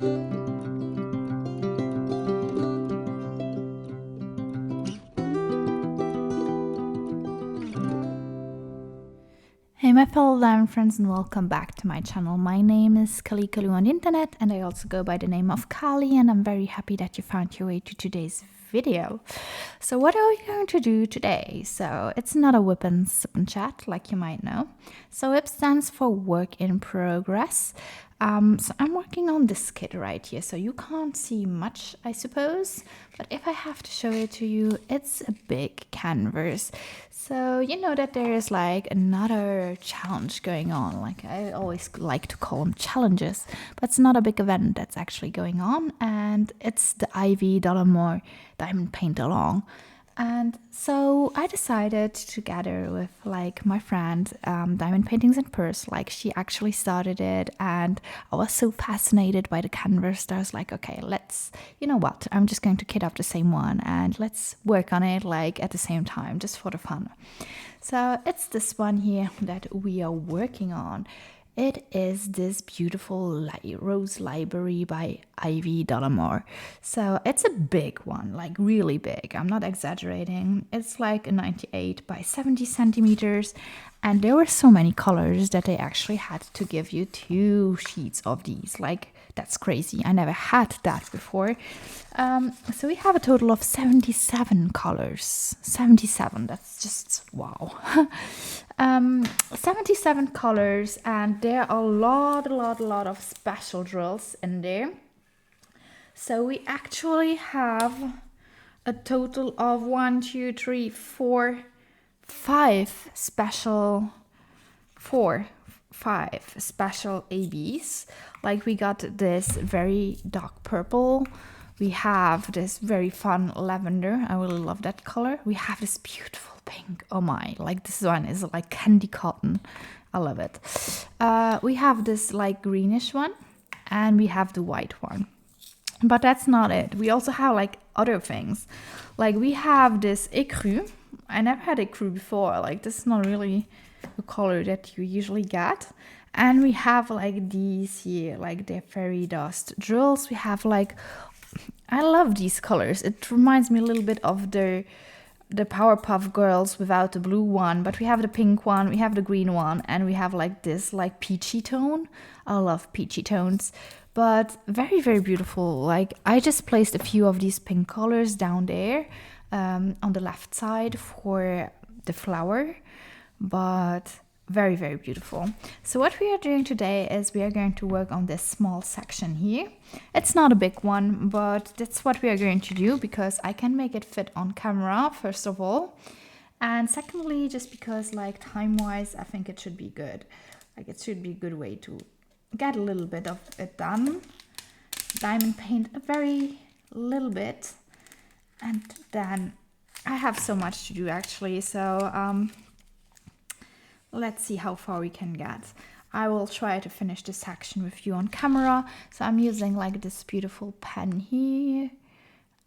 Hey my fellow diamond friends, and welcome back to my channel. My name is Kalikaloo on the internet, and I also go by the name of Kali, and I'm very happy that you found your way to today's video. So what are we going to do today? So it's not a WIP Sip Chat, like you might know. So WIP stands for work in progress. So I'm working on this kit right here, so you can't see much, I suppose, but if I have to show it to you, it's a big canvas. So you know that there is like another challenge going on, like I always like to call them challenges, but it's not a big event that's actually going on, and it's the $1 Diamond Paint Along. And so I decided, together with like my friend, Diamond Paintings and Purse, like she actually started it, and I was so fascinated by the canvas that I was like, okay, let's, you know what, I'm just going to kit up the same one and let's work on it like at the same time, just for the fun. So it's this one here that we are working on. It is this beautiful rose library by Ivy Dollamore. So it's a big one, like really big. I'm not exaggerating. It's like a 98 by 70 centimeters. And there were so many colors that they actually had to give you 2 sheets of these. Like, that's crazy. I never had that before. So we have a total of 77 colors. 77, that's just wow. 77 colors, and there are a lot of special drills in there. So we actually have a total of 1, 2, 3, 4, 5 special, 5 special ABs. Like we got this very dark purple. We have this very fun lavender. I really love that color. We have this beautiful pink. Oh my, like this one is like candy cotton. I love it. We have this like greenish one, and we have the white one. But that's not it. We also have like other things. Like we have this écru. I never had écru before. Like this is not really a color that you usually get. And we have like these here, like the fairy dust drills. We have like, I love these colors. It reminds me a little bit of the Powerpuff Girls without the blue one, but we have the pink one, we have the green one, and we have like this like peachy tone. I love peachy tones, but very, very beautiful. Like I just placed a few of these pink colors down there on the left side for the flower, but very, very beautiful. So what we are doing today is we are going to work on this small section here. It's not a big one, but that's what we are going to do because I can make it fit on camera, first of all. And secondly, just because like time-wise, I think it should be good. Like it should be a good way to get a little bit of it done. Diamond paint a very little bit. And then I have so much to do actually, so let's see how far we can get. I will try to finish this section with you on camera. So I'm using like this beautiful pen here.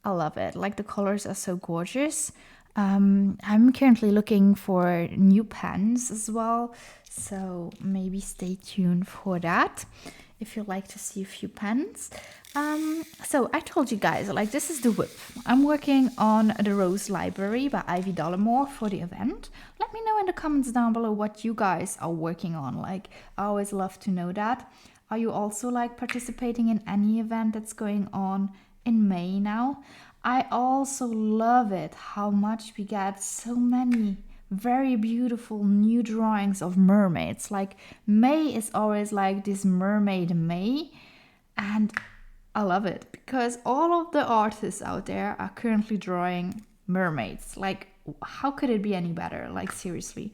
I love it. Like the colors are so gorgeous. I'm currently looking for new pens as well. So maybe stay tuned for that if you'd like to see a few pens. So I told you guys, like this is the WIP. I'm working on the Rose Library by Ivy Dollamore for the event. Let me know in the comments down below what you guys are working on. Like I always love to know that. Are you also like participating in any event that's going on in May now? I also love it how much we get so many very beautiful new drawings of mermaids. Like May is always like this mermaid May, and I love it because all of the artists out there are currently drawing mermaids. Like how could it be any better? Like seriously,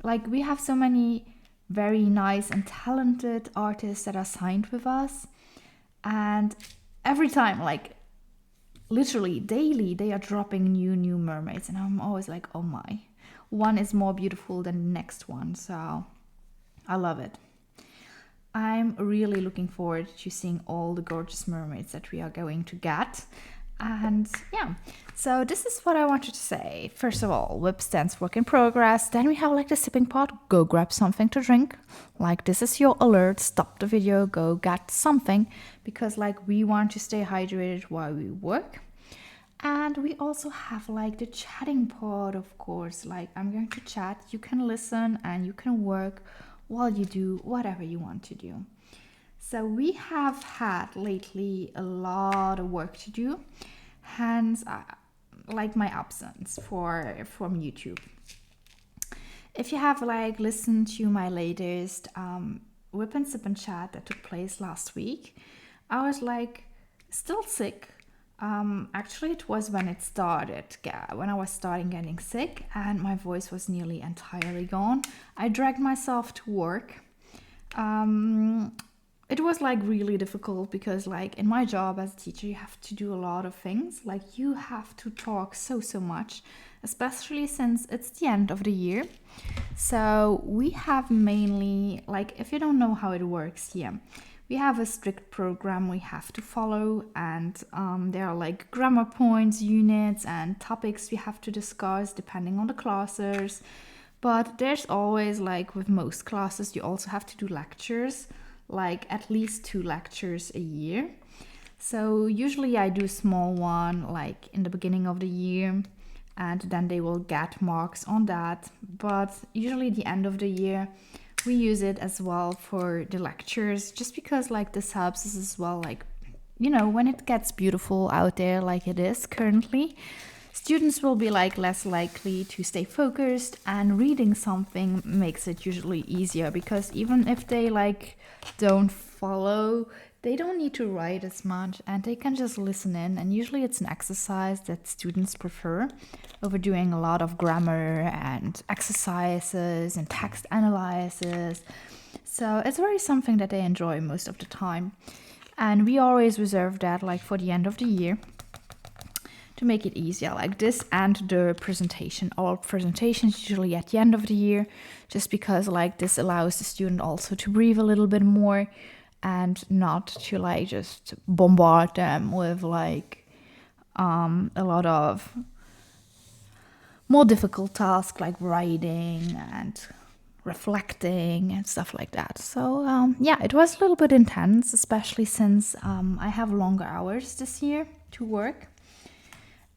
like we have so many very nice and talented artists that are signed with us, and every time, like literally daily, they are dropping new mermaids, and I'm always like, oh my, one is more beautiful than the next one. So I love it. I'm really looking forward to seeing all the gorgeous mermaids that we are going to get. And yeah, so this is what I wanted to say. First of all, WIP stands work in progress. Then we have like the sipping pot. Go grab something to drink. Like this is your alert. Stop the video. Go get something, because like we want to stay hydrated while we work. And we also have like the chatting pod, of course. Like I'm going to chat. You can listen and you can work while you do whatever you want to do. So we have had lately a lot of work to do, hence like my absence from YouTube. If you have like listened to my latest WIP Sip Chat that took place last week, I was like still sick. Actually, it was when it started, when I was starting getting sick and my voice was nearly entirely gone. I dragged myself to work. It was like really difficult because like in my job as a teacher, you have to do a lot of things. Like you have to talk so much, especially since it's the end of the year. So we have mainly, like, if you don't know how it works here, we have a strict program we have to follow, and there are like grammar points, units, and topics we have to discuss depending on the classes. But there's always, like with most classes, you also have to do lectures, like at least 2 lectures a year. So usually I do a small one like in the beginning of the year, and then they will get marks on that. But usually the end of the year we use it as well for the lectures, just because like this helps us as well, like, you know, when it gets beautiful out there like it is currently, students will be like less likely to stay focused, and reading something makes it usually easier, because even if they like don't follow, they don't need to write as much and they can just listen in. And usually it's an exercise that students prefer over doing a lot of grammar and exercises and text analysis. So it's very something that they enjoy most of the time. And we always reserve that like for the end of the year to make it easier, like this and the presentation. All presentations usually at the end of the year, just because like this allows the student also to breathe a little bit more and not to like just bombard them with like a lot of more difficult tasks like writing and reflecting and stuff like that. So yeah, it was a little bit intense, especially since I have longer hours this year to work.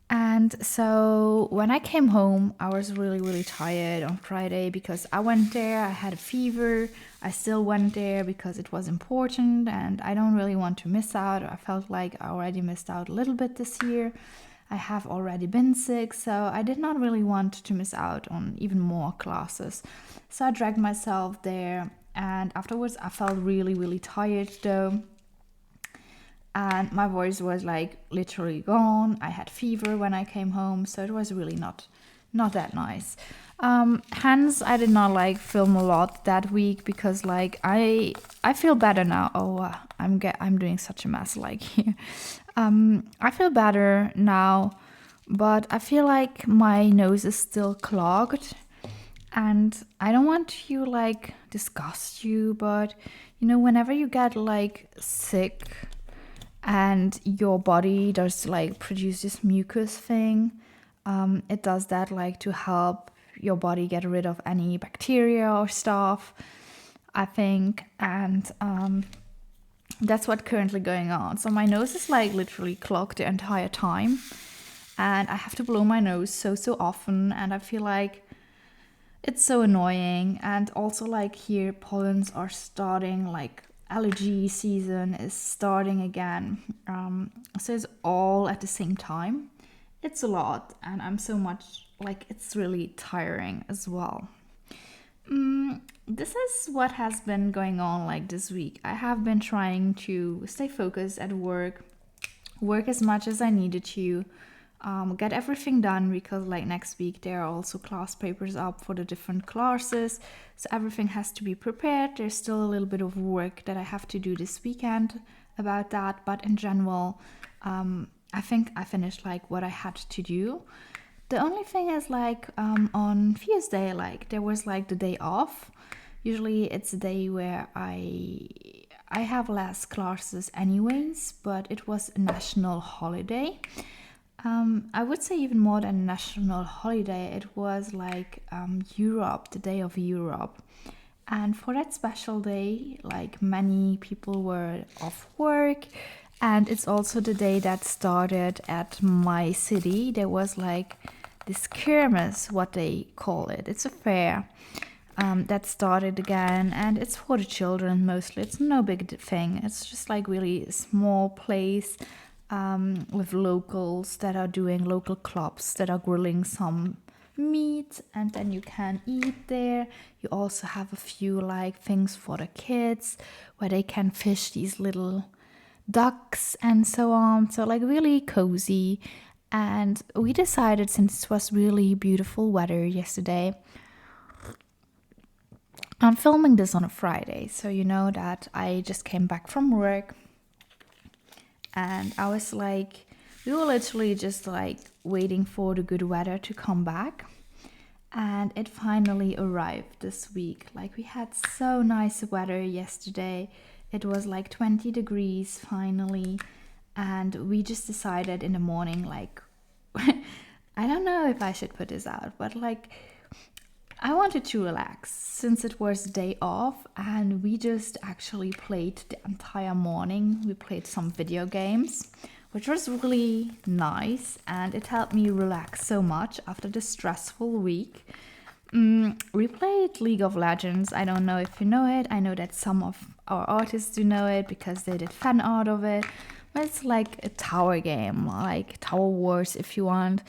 And so when I came home, I was really tired on Friday because I went there, I had a fever. I still went there because it was important and I don't really want to miss out. I felt like I already missed out a little bit this year. I have already been sick, so I did not really want to miss out on even more classes. So I dragged myself there, and afterwards I felt really tired though. And my voice was like literally gone. I had fever when I came home, so it was really not that nice. Hence I did not like film a lot that week, because like I feel better now. I'm doing such a mess like here. I feel better now, but I feel like my nose is still clogged, and I don't want to like disgust you, but you know, whenever you get like sick and your body does like produce this mucus thing, it does that like to help your body get rid of any bacteria or stuff, I think. And that's what's currently going on. So my nose is like literally clogged the entire time, and I have to blow my nose so often, and I feel like it's so annoying. And also like here pollens are starting, like allergy season is starting again. So it's all at the same time. It's a lot, and I'm so much like, it's really tiring as well. This is what has been going on like this week. I have been trying to stay focused at work as much as I needed to, get everything done, because like next week there are also class papers up for the different classes, so everything has to be prepared. There's still a little bit of work that I have to do this weekend about that, but in general, I think I finished like what I had to do. The only thing is like on Tuesday, like there was like the day off. Usually it's a day where I I have less classes anyways, but it was a national holiday. I would say even more than a national holiday. It was like Europe, the day of Europe. And for that special day, like many people were off work. And it's also the day that started at my city. There was like this kermis, what they call it. It's a fair that started again, and it's for the children mostly. It's no big thing. It's just like really a small place with locals that are doing local clubs that are grilling some meat, and then you can eat there. You also have a few like things for the kids where they can fish these little ducks and so on. So like really cozy. And we decided, since it was really beautiful weather yesterday, I'm filming this on a Friday, so you know that I just came back from work, and I was like, we were literally just like waiting for the good weather to come back, and it finally arrived this week. Like, we had so nice weather yesterday. It was like 20 degrees finally, and we just decided in the morning, like, I don't know if I should put this out, but like, I wanted to relax since it was day off, and we just actually played the entire morning. We played some video games, which was really nice, and it helped me relax so much after the stressful week. We played League of Legends. I don't know if you know it. I know that some of our artists do know it because they did fan art of it. But it's like a tower game, like Tower Wars if you want.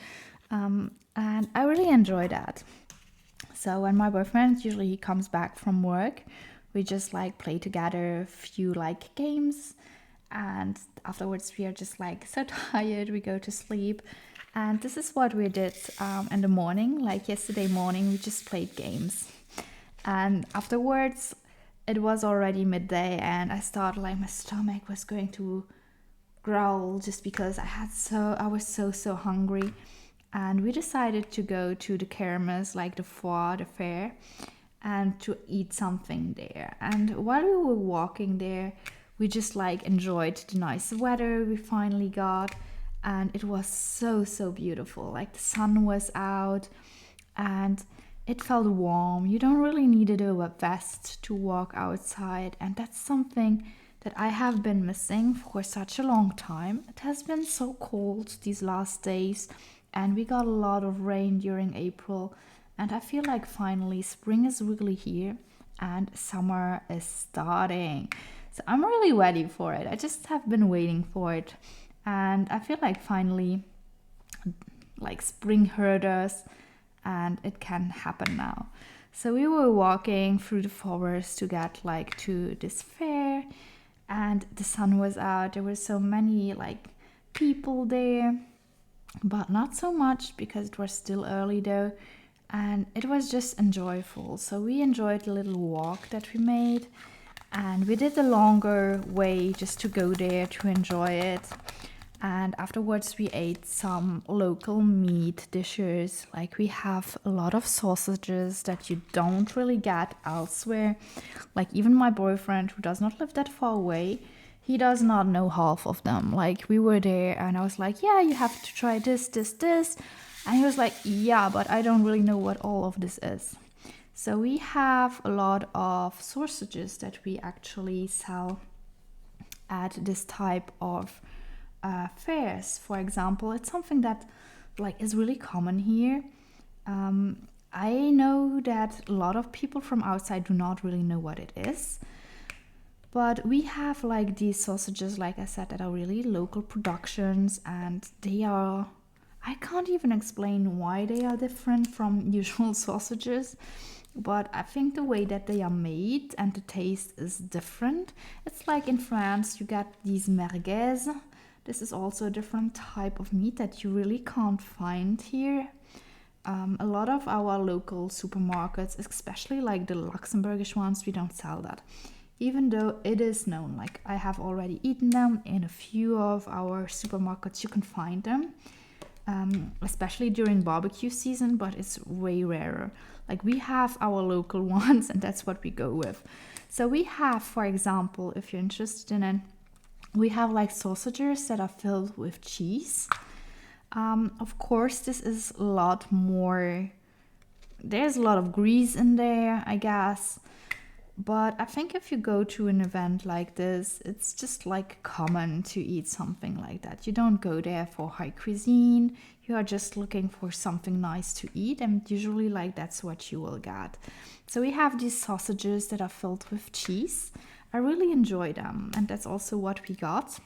And I really enjoy that. So when my boyfriend, usually he comes back from work, we just like play together a few like games, and afterwards we are just like so tired, we go to sleep. And this is what we did in the morning. Like yesterday morning, we just played games, and afterwards it was already midday, and I started like my stomach was going to growl just because I was so hungry. And we decided to go to the kermis, like the foire, the fair, and to eat something there. And while we were walking there, we just like enjoyed the nice weather we finally got. And it was so beautiful. Like the sun was out and it felt warm. You don't really need a vest to walk outside. And that's something that I have been missing for such a long time. It has been so cold these last days. And we got a lot of rain during April, and I feel like finally spring is really here and summer is starting. So I'm really ready for it. I just have been waiting for it, and I feel like finally like spring heard us and it can happen now. So we were walking through the forest to get like to this fair, and the sun was out. There were so many like people there, but not so much because it was still early though, and it was just enjoyable. So we enjoyed the little walk that we made, and we did the longer way just to go there to enjoy it. And afterwards we ate some local meat dishes. Like, we have a lot of sausages that you don't really get elsewhere. Like, even my boyfriend, who does not live that far away, he does not know half of them. Like, we were there and I was like, yeah, you have to try this. And he was like, yeah, but I don't really know what all of this is. So we have a lot of sausages that we actually sell at this type of fairs. For example, it's something that like is really common here. I know that a lot of people from outside do not really know what it is. But we have like these sausages, like I said, that are really local productions, and I can't even explain why they are different from usual sausages, but I think the way that they are made and the taste is different. It's like in France, you get these merguez. This is also a different type of meat that you really can't find here. A lot of our local supermarkets, especially like the Luxembourgish ones, we don't sell that. Even though it is known, like I have already eaten them in a few of our supermarkets, you can find them, especially during barbecue season, but it's way rarer. Like, we have our local ones and that's what we go with. So we have, for example, if you're interested in it, we have like sausages that are filled with cheese. Of course, this is a lot more, there's a lot of grease in there, I guess. But I think if you go to an event like this, it's just like common to eat something like that. You don't go there for high cuisine. You are just looking for something nice to eat, and usually like that's what you will get. So we have these sausages that are filled with cheese. I really enjoy them, and that's also what we got.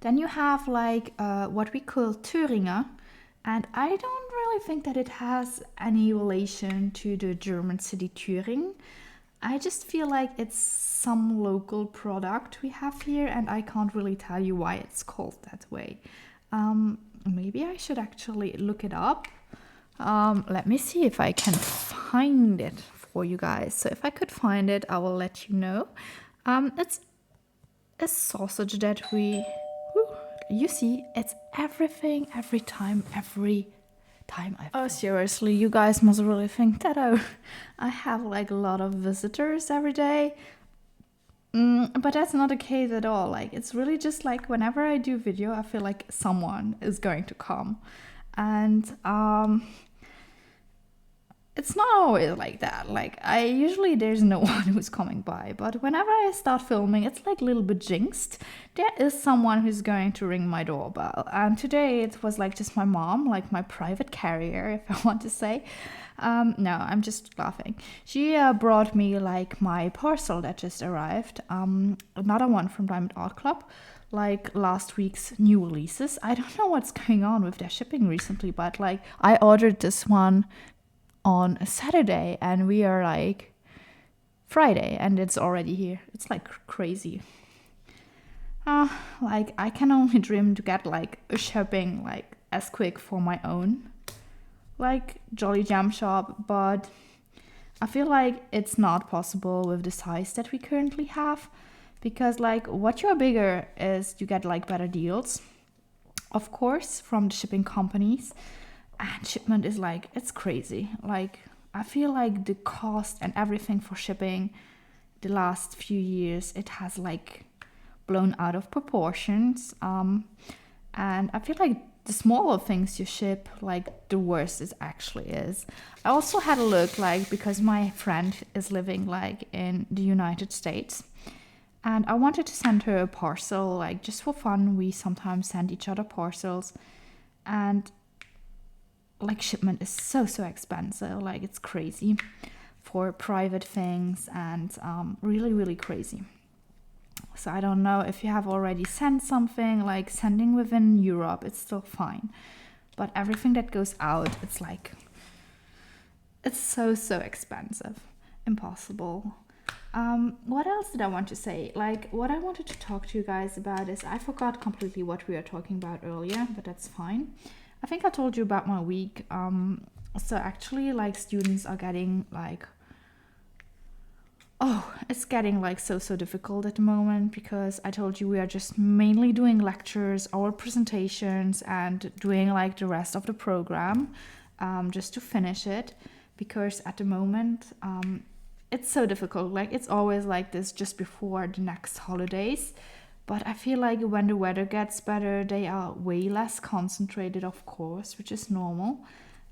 Then you have like what we call Thüringer, and I don't really think that it has any relation to the German city Thüringen. I just feel like it's some local product we have here, and I can't really tell you why it's called that way. Maybe I should actually look it up. Let me see if I can find it for you guys. So if I could find it, I will let you know. It's a sausage that you see, it's everything, every time I seriously, you guys must really think that I have like a lot of visitors every day. But that's not the case at all. Like, it's really just like whenever I do video, I feel like someone is going to come. And it's not always like that. Like, there's no one who's coming by. But whenever I start filming, it's like a little bit jinxed. There is someone who's going to ring my doorbell. And today it was like just my mom, like my private carrier, if I want to say. No, I'm just laughing. She brought me like my parcel that just arrived. Another one from Diamond Art Club. Like last week's new releases. I don't know what's going on with their shipping recently, but like I ordered this one on a Saturday and we are like Friday and it's already here. It's like crazy. Like I can only dream to get like a shipping like as quick for my own like Jolly Jam shop, but I feel like it's not possible with the size that we currently have, because like what you're bigger is you get like better deals, of course, from the shipping companies. And shipment is like, it's crazy. Like, I feel like the cost and everything for shipping the last few years, it has like blown out of proportions. And I feel like the smaller things you ship, like the worse it actually is. I also had a look, like, because my friend is living like in the United States. And I wanted to send her a parcel, like just for fun. We sometimes send each other parcels. And like shipment is so expensive, like it's crazy for private things, and really crazy. So I don't know if you have already sent something, like sending within Europe, it's still fine, but everything that goes out, it's like it's so expensive, impossible. What else did I want to say? Like, what I wanted to talk to you guys about is I forgot completely what we were talking about earlier, but that's fine. I think I told you about my week. So actually, like, students are getting like, it's getting like so difficult at the moment, because I told you we are just mainly doing lectures, our presentations, and doing like the rest of the program, just to finish it, because at the moment, it's so difficult. Like, it's always like this just before the next holidays. But I feel like when the weather gets better, they are way less concentrated, of course, which is normal.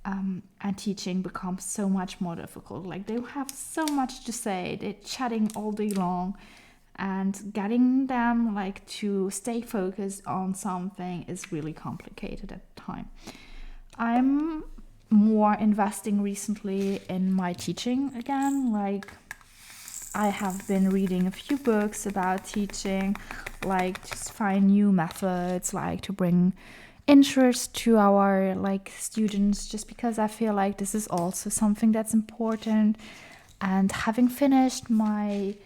And teaching becomes so much more difficult. Like, they have so much to say. They're chatting all day long. And getting them like to stay focused on something is really complicated at the time. I'm more investing recently in my teaching again. Like, I have been reading a few books about teaching, like just find new methods, like to bring interest to our like students, just because I feel like this is also something that's important. And having finished my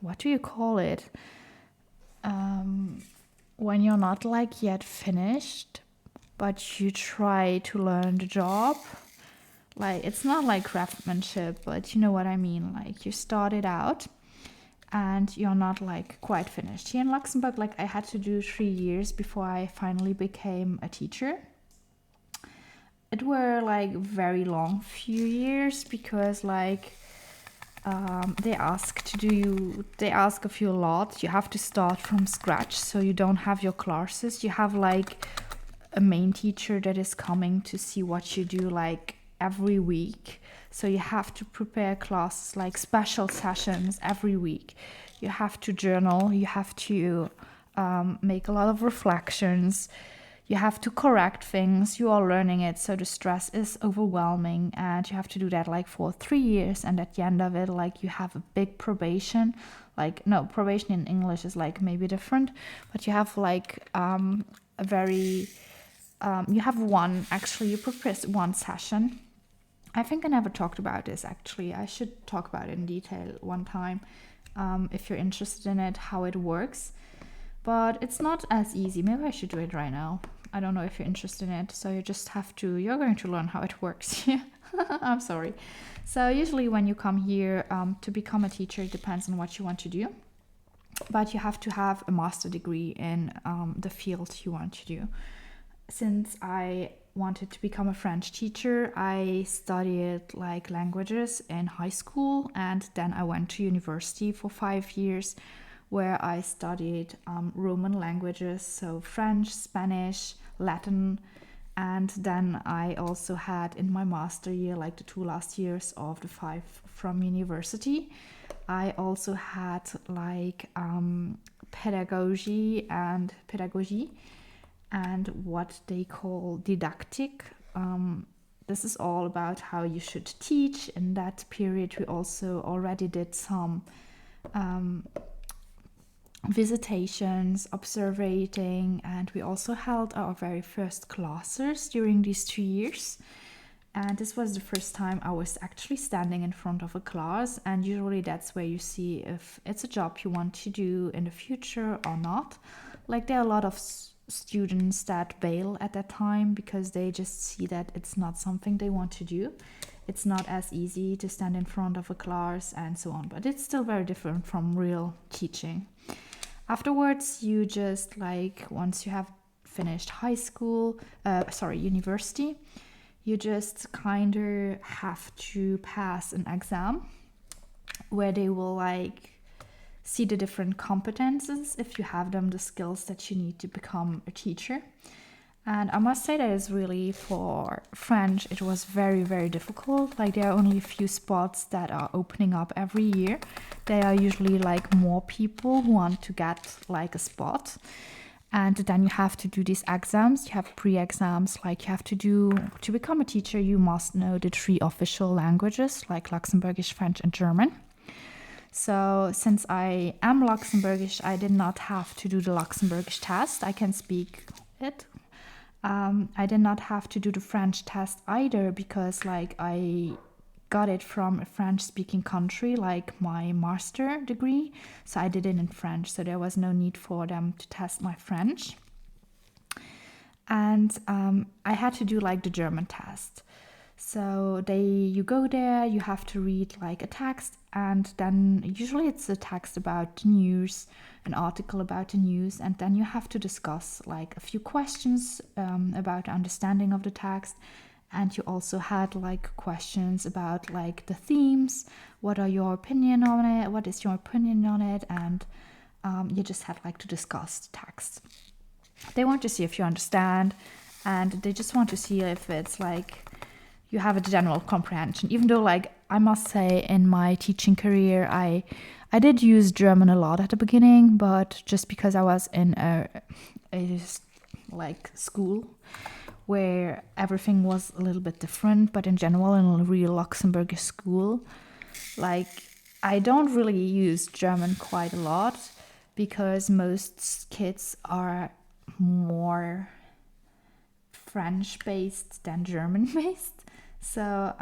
what do you call it, when you're not like yet finished but you try to learn the job, like it's not like craftsmanship, but you know what I mean. Like, you started out and you're not like quite finished. Here in Luxembourg, like I had to do 3 years before I finally became a teacher. It were like very long few years, because like they ask of you a lot. You have to start from scratch, so you don't have your classes. You have like a main teacher that is coming to see what you do like every week. So you have to prepare classes, like special sessions every week. You have to journal, you have to make a lot of reflections, you have to correct things. You are learning it, so the stress is overwhelming, and you have to do that like for 3 years. And at the end of it, like you have a big probation. Like, no, probation in English is like maybe different, but you have like a very you have one, actually you prepare one session. I think I never talked about this actually. I should talk about it in detail one time, if you're interested in it, how it works. But it's not as easy. Maybe I should do it right now. I don't know if you're interested in it. So you're going to learn how it works. I'm sorry. So usually when you come here to become a teacher, it depends on what you want to do. But you have to have a master degree in the field you want to do. Since I wanted to become a French teacher, I studied like languages in high school, and then I went to university for 5 years, where I studied Roman languages, so French, Spanish, Latin, and then I also had in my master year, like the 2 last years of the 5 from university, I also had like pedagogy and what they call didactic. This is all about how you should teach. In that period, we also already did some visitations, observating, and we also held our very first classes during these 2 years. And this was the first time I was actually standing in front of a class, and usually that's where you see if it's a job you want to do in the future or not. Like, there are a lot of students that bail at that time because they just see that it's not something they want to do. It's not as easy to stand in front of a class and so on, but it's still very different from real teaching. Afterwards, you just like, once you have finished university, you just kind of have to pass an exam where they will like see the different competences, if you have them, the skills that you need to become a teacher. And I must say that is really, for French, it was very, very difficult. Like, there are only a few spots that are opening up every year. There are usually like more people who want to get like a spot. And then you have to do these exams. You have pre-exams, like you have to become a teacher, you must know the 3 official languages, like Luxembourgish, French, and German. So since I am Luxembourgish, I did not have to do the Luxembourgish test. I can speak it. I did not have to do the French test either, because like I got it from a French-speaking country, like my master degree. So I did it in French, so there was no need for them to test my French. And I had to do like the German test. So you go there, you have to read like a text, and then usually it's a text about the news, an article about the news, and then you have to discuss like a few questions about understanding of the text. And you also had like questions about like the themes, what is your opinion on it, and you just had like to discuss the text. They want to see if you understand, and they just want to see if it's like you have a general comprehension. Even though, like, I must say, in my teaching career, I did use German a lot at the beginning, but just because I was in a like school where everything was a little bit different, but in general, in a real Luxembourgish school, like, I don't really use German quite a lot, because most kids are more French-based than German-based. So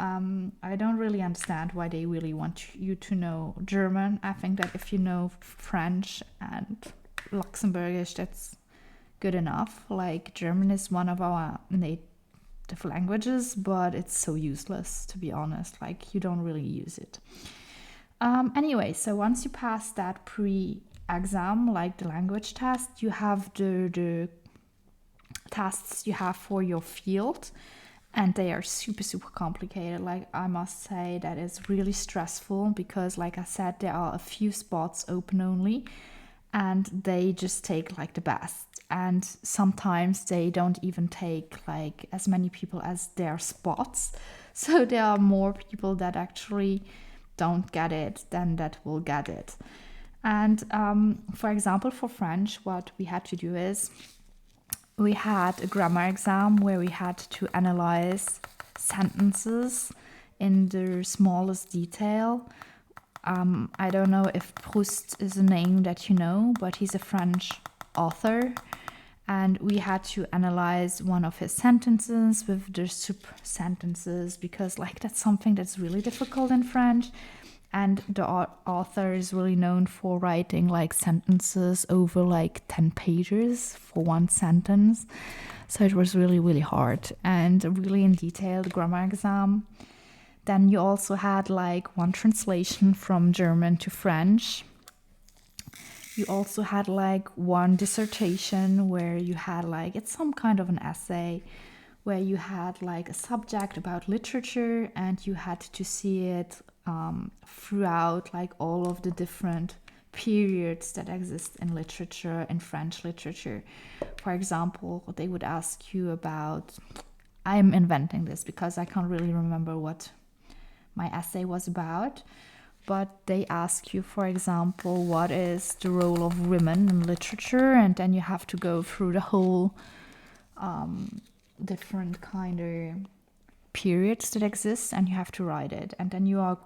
I don't really understand why they really want you to know German. I think that if you know French and Luxembourgish, that's good enough. Like, German is one of our native languages, but it's so useless, to be honest. Like, you don't really use it. Anyway, so once you pass that pre-exam, like the language test, you have the tests you have for your field. And they are super, super complicated. Like, I must say that it's really stressful because, like I said, there are a few spots open only, and they just take like the best. And sometimes they don't even take like as many people as their spots. So there are more people that actually don't get it than that will get it. And for example, for French, what we had to do is we had a grammar exam where we had to analyze sentences in the smallest detail. I don't know if Proust is a name that you know, but he's a French author. And we had to analyze one of his sentences with the sub sentences because like that's something that's really difficult in French. And the author is really known for writing like sentences over like 10 pages for one sentence. So it was really, really hard and really in detail, the grammar exam. Then you also had like one translation from German to French. You also had like one dissertation where you had like, it's some kind of an essay where you had like a subject about literature and you had to see it throughout like all of the different periods that exist in literature, in French literature. For example, they would ask you about, I'm inventing this because I can't really remember what my essay was about, but they ask you, for example, what is the role of women in literature, and then you have to go through the whole different kind of periods that exist and you have to write it, and then you are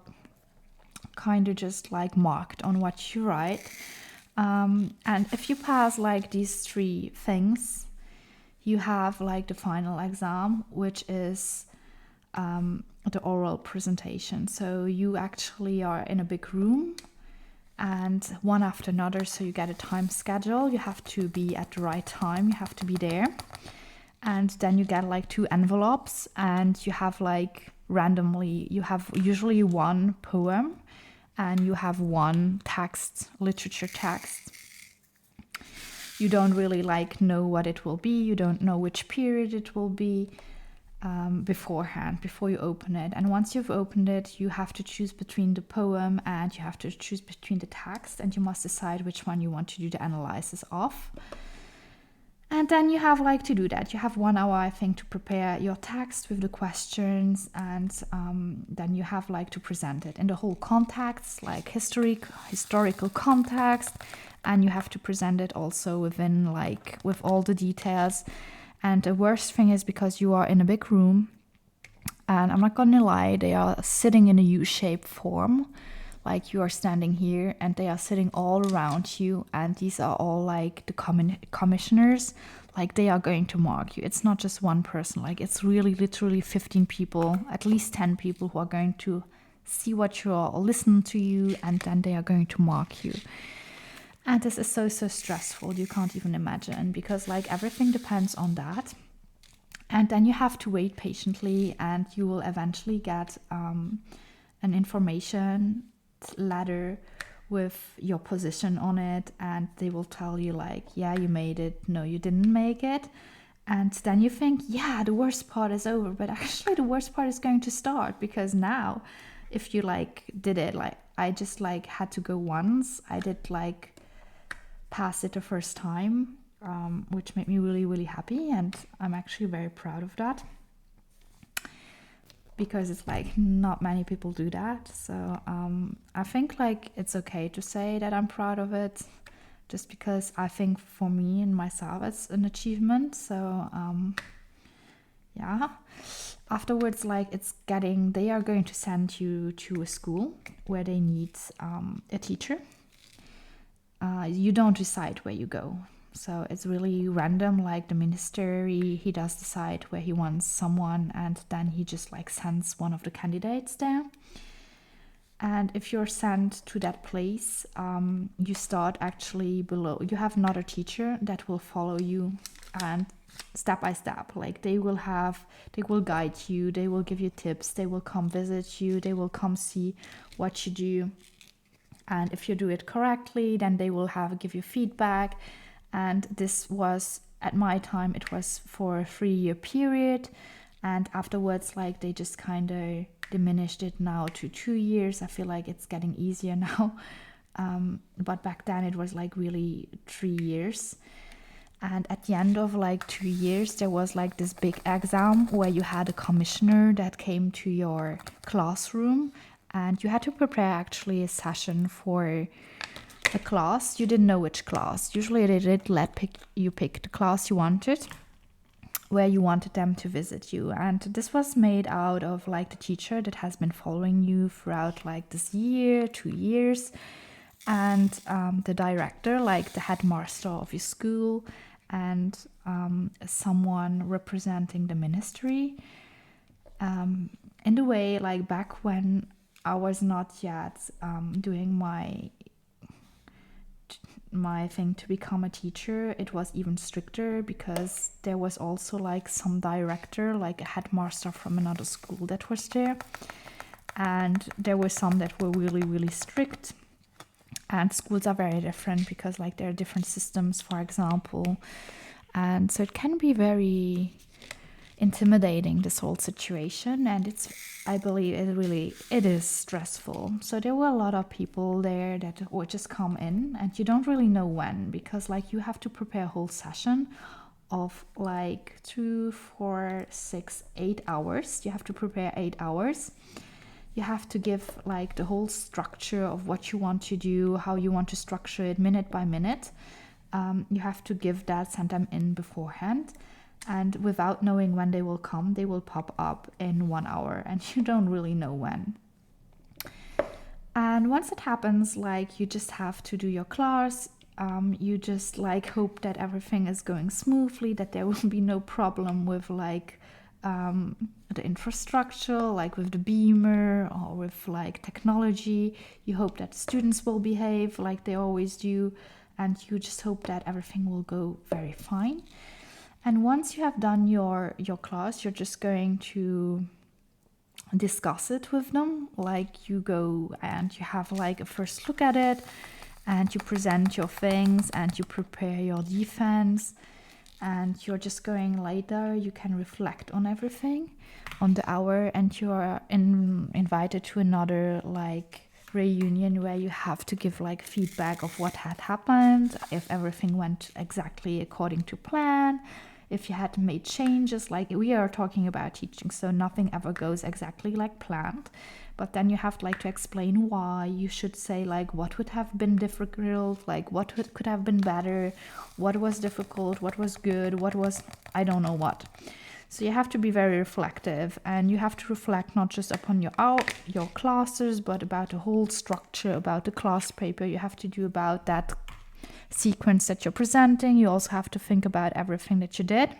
kind of just like marked on what you write. And if you pass like these three things, you have like the final exam, which is the oral presentation. So you actually are in a big room and one after another, so you get a time schedule. You have to be at the right time, you have to be there. And then you get like 2 envelopes and you have like randomly, you have usually one poem and you have one text, literature text. You don't really like know what it will be. You don't know which period it will be beforehand, before you open it. And once you've opened it, you have to choose between the poem and you have to choose between the text, and you must decide which one you want to do the analysis of. And then you have like to do that. You have 1 hour, I think, to prepare your text with the questions, and then you have like to present it in the whole context, like historical context, and you have to present it also within like with all the details. And the worst thing is because you are in a big room, and I'm not gonna lie, they are sitting in a U-shaped form. Like you are standing here and they are sitting all around you, and these are all like the commissioners, like they are going to mark you. It's not just one person, like it's really literally 15 people, at least 10 people who are going to see what you are or listen to you, and then they are going to mark you. And this is so stressful, you can't even imagine, because like everything depends on that. And then you have to wait patiently, and you will eventually get an information letter with your position on it, and they will tell you like, yeah, you made it, no, you didn't make it. And then you think, yeah, the worst part is over, but actually the worst part is going to start, because now if you like did it, like I just like had to go once, I did like pass it the first time, which made me really, really happy, and I'm actually very proud of that, because it's like not many people do that. So I think like it's okay to say that I'm proud of it, just because I think for me and myself it's an achievement. So yeah, afterwards, like they are going to send you to a school where they need a teacher. You don't decide where you go. So it's really random, like the minister, he does decide where he wants someone, and then he just like sends one of the candidates there. And if you're sent to that place, you start actually below. You have another teacher that will follow you, and step by step, like they will guide you, they will give you tips, they will come visit you, they will come see what you do. And if you do it correctly, then they will give you feedback. And this was, at my time, it was for a 3-year period. And afterwards, like they just kind of diminished it now to 2 years. I feel like it's getting easier now. But back then it was like really 3 years. And at the end of like 2 years, there was like this big exam where you had a commissioner that came to your classroom, and you had to prepare actually a session for a class. You didn't know which class. Usually they did let you pick the class you wanted, where you wanted them to visit you. And this was made out of like the teacher that has been following you throughout like this year, 2 years, and the director, like the headmaster of your school, and someone representing the ministry. In the way, like back when I was not yet doing my thing to become a teacher, it was even stricter, because there was also like some director, like a headmaster from another school that was there, and there were some that were really, really strict. And schools are very different because like there are different systems, for example, and so it can be very intimidating, this whole situation. And I believe it is stressful. So there were a lot of people there that would just come in, and you don't really know when, because like you have to prepare a whole session of like 2, 4, 6, 8 hours. You have to prepare 8 hours. You have to give like the whole structure of what you want to do, how you want to structure it minute by minute. You have to give that, send them in beforehand. And without knowing when they will come, they will pop up in 1 hour, and you don't really know when. And once it happens, like you just have to do your class. You just like hope that everything is going smoothly, that there will be no problem with like the infrastructure, like with the beamer or with like technology. You hope that students will behave like they always do, and you just hope that everything will go very fine. And once you have done your class, you're just going to discuss it with them. Like you go and you have like a first look at it, and you present your things, and you prepare your defense. And you're just going later, you can reflect on everything on the hour, and you're invited to another like reunion where you have to give like feedback of what had happened, if everything went exactly according to plan, if you had made changes. Like we are talking about teaching, so nothing ever goes exactly like planned. But then you have like to explain why. You should say like what would have been difficult, like what could have been better, what was difficult, what was good, what was I don't know what. So you have to be very reflective, and you have to reflect not just upon your classes, but about the whole structure, about the class paper you have to do, about that sequence that you're presenting. You also have to think about everything that you did.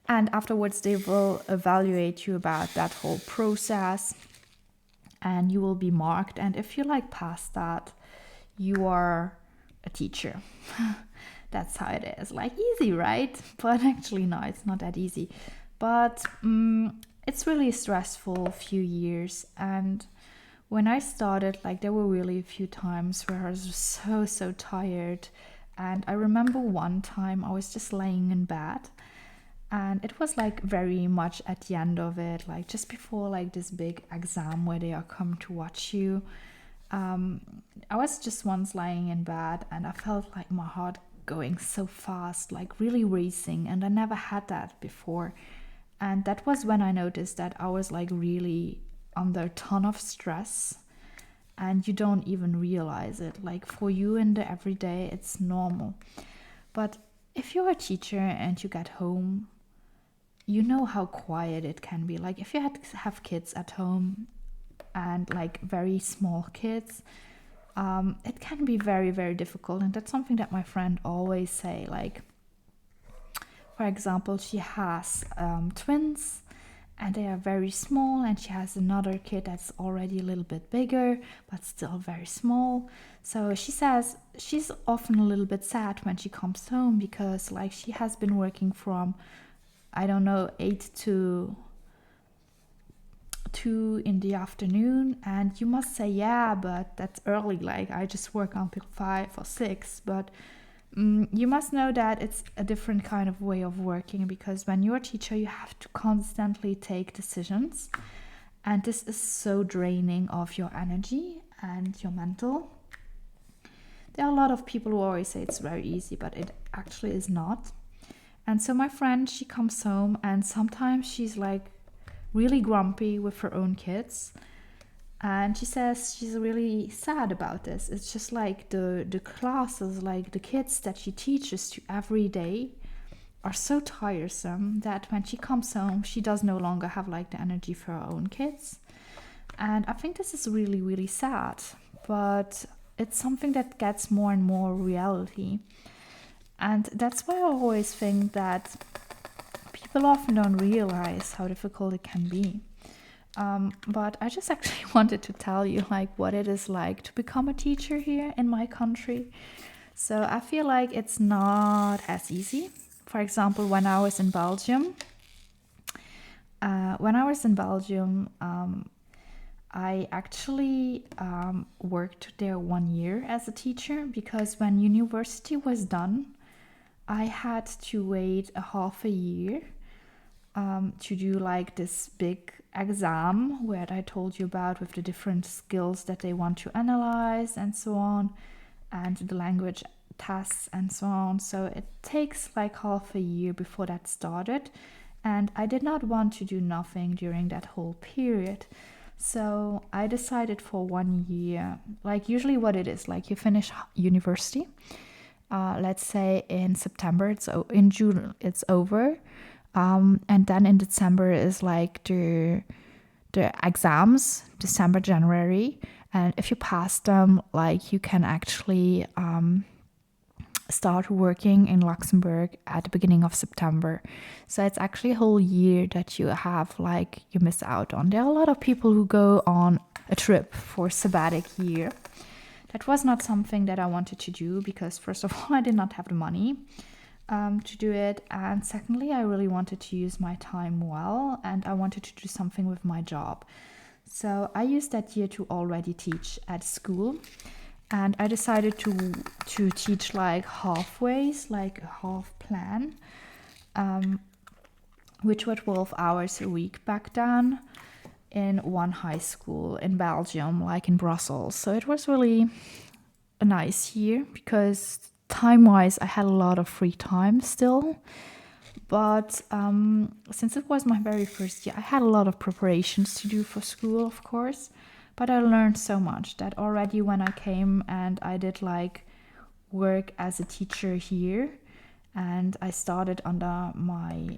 And afterwards, they will evaluate you about that whole process, and you will be marked. And if you like pass that, you are a teacher. That's how it is. Like easy, right? But actually, no, it's not that easy. But it's really a stressful few years. And when I started, like there were really a few times where I was so tired. And I remember one time I was just laying in bed, and it was like very much at the end of it, like just before like this big exam where they are come to watch you. I was just once lying in bed, and I felt like my heart going so fast, like really racing, and I never had that before. And that was when I noticed that I was like really under a ton of stress, and you don't even realize it. Like for you in the everyday, it's normal. But if you're a teacher and you get home, you know how quiet it can be. Like if you have kids at home, and like very small kids, it can be very, very difficult. And that's something that my friend always say. Like, for example, she has twins, and they are very small, and she has another kid that's already a little bit bigger, but still very small. So she says she's often a little bit sad when she comes home, because like she has been working from, I don't know, 8 to 2 in the afternoon. And you must say, yeah, but that's early. Like I just work until 5 or 6. But You must know that it's a different kind of way of working, because when you're a teacher, you have to constantly take decisions. And this is so draining of your energy and your mental. There are a lot of people who always say it's very easy, but it actually is not. And so my friend, she comes home and sometimes she's like really grumpy with her own kids. And she says she's really sad about this. It's just like the classes, like the kids that she teaches to every day are so tiresome that when she comes home, she does no longer have like the energy for her own kids. And I think this is really, really sad. But it's something that gets more and more reality. And that's why I always think that people often don't realize how difficult it can be. But I just actually wanted to tell you like what it is like to become a teacher here in my country. So I feel like it's not as easy. For example, when I was in Belgium, I actually worked there 1 year as a teacher, because when university was done, I had to wait a half a year to do like this big exam where I told you about, with the different skills that they want to analyze and so on, and the language tests and so on. So it takes like half a year before that started, and I did not want to do nothing during that whole period. So I decided for 1 year, like usually what it is, like you finish university, let's say in September, in June it's over. And then in December is like the exams, December, January. And if you pass them, like you can actually start working in Luxembourg at the beginning of September. So it's actually a whole year that you have, like you miss out on. There are a lot of people who go on a trip for sabbatic year. That was not something that I wanted to do, because first of all, I did not have the money to do it, and secondly, I really wanted to use my time well, and I wanted to do something with my job. So I used that year to already teach at school, and I decided to teach like halfways, like a half plan, which were 12 hours a week back then, in one high school in Belgium, like in Brussels. So it was really a nice year, because time-wise, I had a lot of free time still. But since it was my very first year, I had a lot of preparations to do for school, of course. But I learned so much that already when I came and I did like work as a teacher here, and I started under my,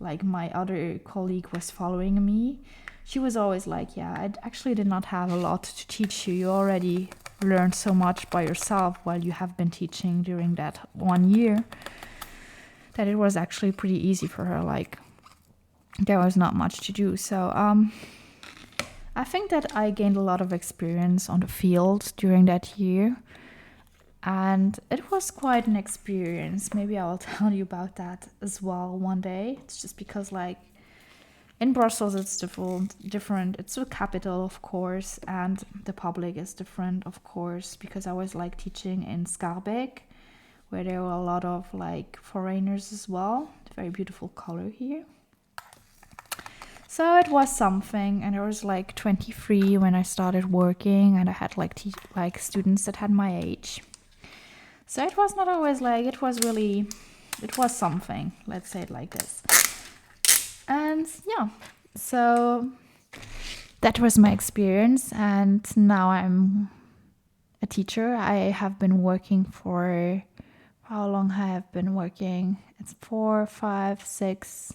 like my other colleague was following me. She was always like, yeah, I actually did not have a lot to teach you. You already learned so much by yourself while you have been teaching during that 1 year, that it was actually pretty easy for her. Like there was not much to do. So I think that I gained a lot of experience on the field during that year, and it was quite an experience. Maybe I will tell you about that as well one day. It's just because like in Brussels, it's different. It's the capital, of course, and the public is different, of course, because I was like teaching in Schaerbeek, where there were a lot of like foreigners as well. Very beautiful color here. So it was something, and I was like 23 when I started working, and I had like students that had my age. So it was not always like, it was something, let's say it like this. And yeah, so that was my experience, and now I'm a teacher. I have been working for, how long I have been working? It's 4, 5, 6,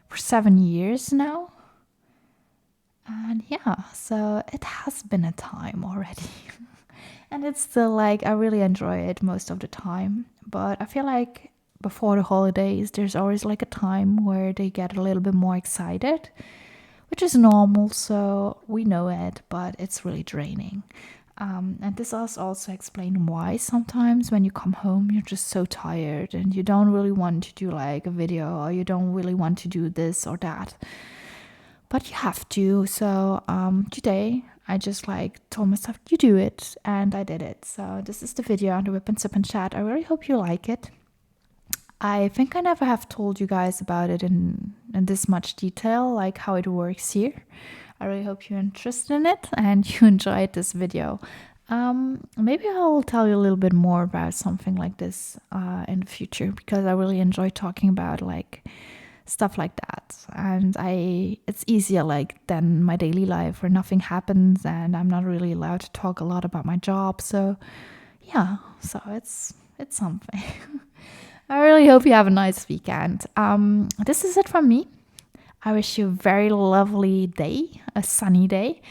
for 7 years now. And yeah, so it has been a time already. And it's still like, I really enjoy it most of the time. But I feel like before the holidays, there's always like a time where they get a little bit more excited, which is normal, so we know it, but it's really draining. And this also explain why sometimes when you come home, you're just so tired and you don't really want to do like a video, or you don't really want to do this or that. But you have to. So today I just like told myself, you do it, and I did it. So this is the video on the WIP Sip Chat. I really hope you like it. I think I never have told you guys about it in this much detail, like how it works here. I really hope you're interested in it and you enjoyed this video. Maybe I'll tell you a little bit more about something like this in the future, because I really enjoy talking about like stuff like that. And it's easier like than my daily life where nothing happens and I'm not really allowed to talk a lot about my job. So yeah, so it's something. I really hope you have a nice weekend. This is it from me. I wish you a very lovely day, a sunny day.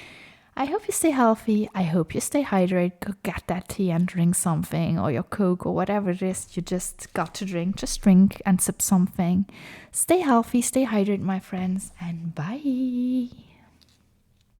I hope you stay healthy. I hope you stay hydrated. Go get that tea and drink something, or your Coke, or whatever it is you just got to drink. Just drink and sip something. Stay healthy, stay hydrated, my friends, and bye.